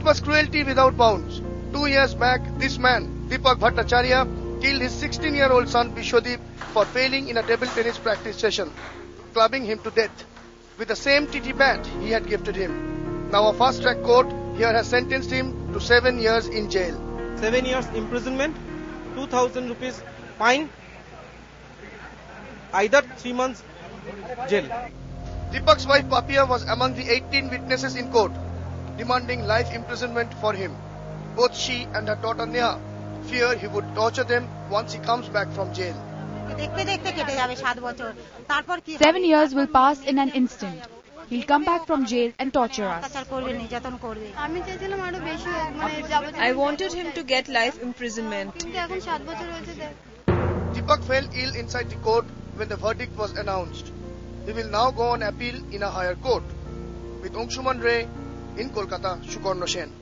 It was cruelty without bounds. 2 years back, this man, Deepak Bhattacharya, killed his 16-year-old son Vishwadeep for failing in a table tennis practice session, clubbing him to death with the same TT bat he had gifted him. Now a fast-track court here has sentenced him to 7 years in jail. 7 years imprisonment, 2,000 rupees fine, either 3 months jail. Deepak's wife Papia was among the 18 witnesses in court, demanding life imprisonment for him. Both she and her daughter Neha fear he would torture them once he comes back from jail. 7 years will pass in an instant. He'll come back from jail and torture us. I wanted him to get life imprisonment. Deepak fell ill inside the court when the verdict was announced. He will now go on appeal in a higher court. With Angshuman Ray in Kolkata, Sukarno Sen.